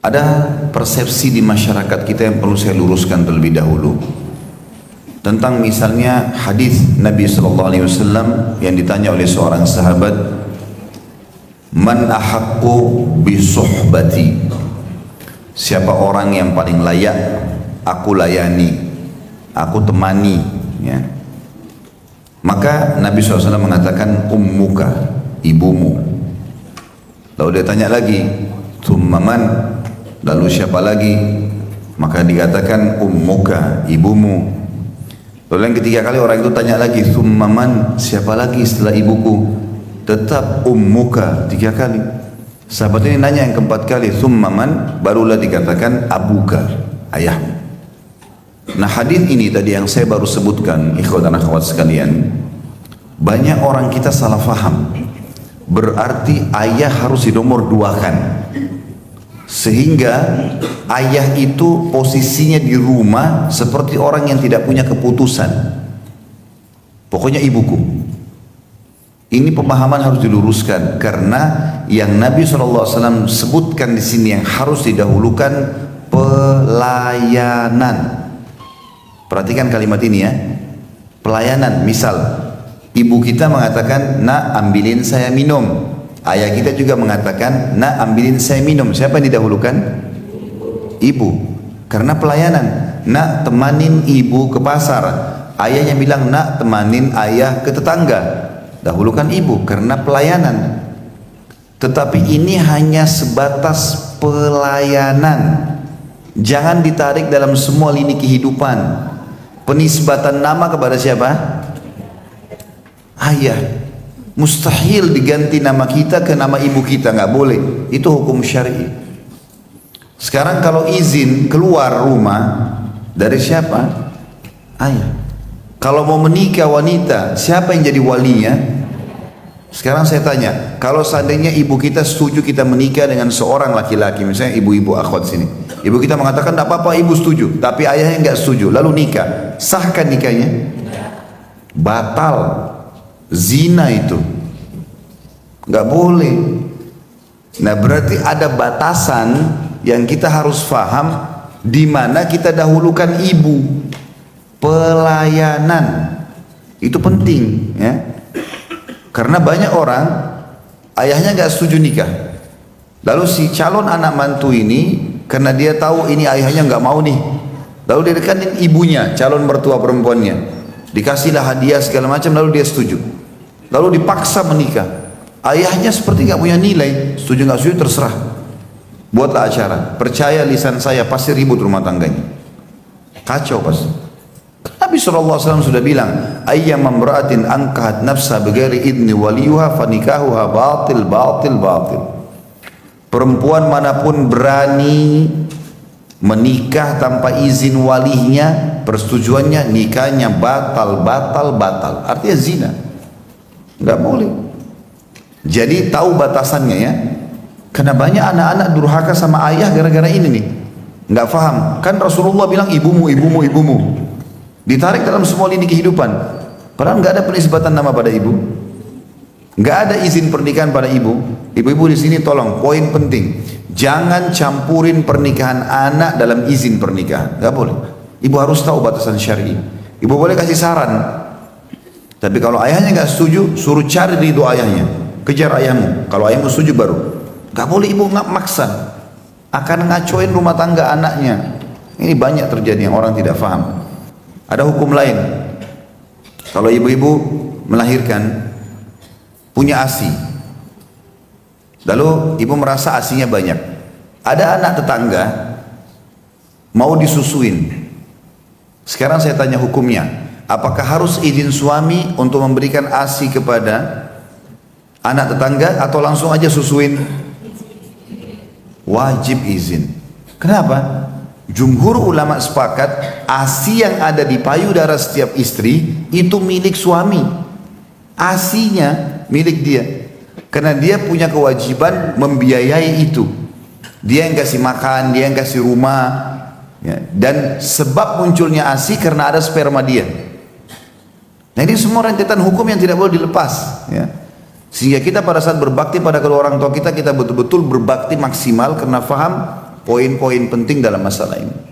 Ada persepsi di masyarakat kita yang perlu saya luruskan terlebih dahulu tentang misalnya hadis Nabi SAW yang ditanya oleh seorang sahabat, man ahaqqu bisuhbati, siapa orang yang paling layak aku layani, aku temani, ya. Maka Nabi SAW mengatakan ummuka, ibumu. Lalu dia tanya lagi, thumma man, lalu siapa lagi? Maka dikatakan ummuka, ibumu. Lalu yang ketiga kali orang itu tanya lagi, thumma man, siapa lagi setelah ibuku? Tetap ummuka 3 kali. Sahabat ini nanya yang keempat kali, thumma man, barulah dikatakan abuka, ayahmu. Nah hadis ini tadi yang saya baru sebutkan, ikhwan dan akhwat sekalian, banyak orang kita salah faham. Berarti ayah harus dinomor 2-kan, sehingga ayah itu posisinya di rumah seperti orang yang tidak punya keputusan. Pokoknya ibuku. Ini pemahaman harus diluruskan, karena yang Nabi SAW sebutkan di sini yang harus didahulukan pelayanan. Perhatikan kalimat ini ya, pelayanan. Misal ibu kita mengatakan, nak ambilin saya minum. Ayah kita juga mengatakan, nak ambilin saya minum. Siapa yang didahulukan? Ibu. Karena pelayanan. Nak temanin ibu ke pasar. Ayahnya bilang, nak temanin ayah ke tetangga. Dahulukan ibu karena pelayanan. Tetapi ini hanya sebatas pelayanan. Jangan ditarik dalam semua lini kehidupan. Penisbatan nama kepada siapa? Ayah. Mustahil diganti nama kita ke nama ibu kita, nggak boleh. Itu hukum syar'i. Sekarang kalau izin keluar rumah dari siapa? Ayah. Kalau mau menikah wanita, siapa yang jadi walinya? Sekarang saya tanya, kalau seandainya ibu kita setuju kita menikah dengan seorang laki-laki, misalnya ibu-ibu akhwat sini, ibu kita mengatakan tidak apa-apa, ibu setuju, tapi ayahnya nggak setuju, lalu nikah, sahkan nikahnya? Batal. Zina itu nggak boleh. Nah berarti ada batasan yang kita harus faham, di mana kita dahulukan ibu. Pelayanan itu penting, ya. Karena banyak orang ayahnya nggak setuju nikah, lalu si calon anak mantu ini karena dia tahu ini ayahnya nggak mau nih, lalu dia dekatin ibunya, calon mertua perempuannya, dikasihlah hadiah segala macam, lalu dia setuju, lalu dipaksa menikah. Ayahnya seperti nggak punya nilai, setuju nggak setuju terserah, buatlah acara, percaya lisan saya pasti ribut rumah tangganya, kacau pasti. Nabi SAW sudah bilang, ayyam imra'atin ankahat nafsa bighairi idni waliyuha fanikahuha batil batil batil. Perempuan manapun berani menikah tanpa izin walinya, persetujuannya, nikahnya batal batal batal. Artinya zina, nggak boleh. Jadi tahu batasannya ya. Karena banyak anak-anak durhaka sama ayah gara-gara ini nih, nggak paham. Kan Rasulullah bilang ibumu, ibumu, ibumu. Ditarik dalam semua lini kehidupan. Padahal nggak ada penisbatan nama pada ibu, nggak ada izin pernikahan pada ibu. Ibu-ibu di sini tolong, poin penting, jangan campurin pernikahan anak dalam izin pernikahan, nggak boleh. Ibu harus tahu batasan syar'i. Ibu boleh kasih saran, tapi kalau ayahnya nggak setuju, suruh cari ridho ayahnya, kejar ayahmu. Kalau ayahmu setuju baru. Nggak boleh ibu nggak maksa, akan ngacoin rumah tangga anaknya. Ini banyak terjadi yang orang tidak paham. Ada hukum lain. Kalau ibu-ibu melahirkan, punya ASI, lalu ibu merasa ASInya banyak. Ada anak tetangga mau disusuin. Sekarang saya tanya hukumnya, apakah harus izin suami untuk memberikan ASI kepada anak tetangga atau langsung aja susuin? Wajib izin. Kenapa? Jumhur ulama sepakat ASI yang ada di payudara setiap istri itu milik suami. ASInya milik dia, karena dia punya kewajiban membiayai itu. Dia yang kasih makan, dia yang kasih rumah, ya. Dan sebab munculnya ASI karena ada sperma dia. Nah ini semua rentetan hukum yang tidak boleh dilepas, ya. Sehingga kita pada saat berbakti pada kedua orang tua kita, kita betul-betul berbakti maksimal karena faham poin-poin penting dalam masalah ini.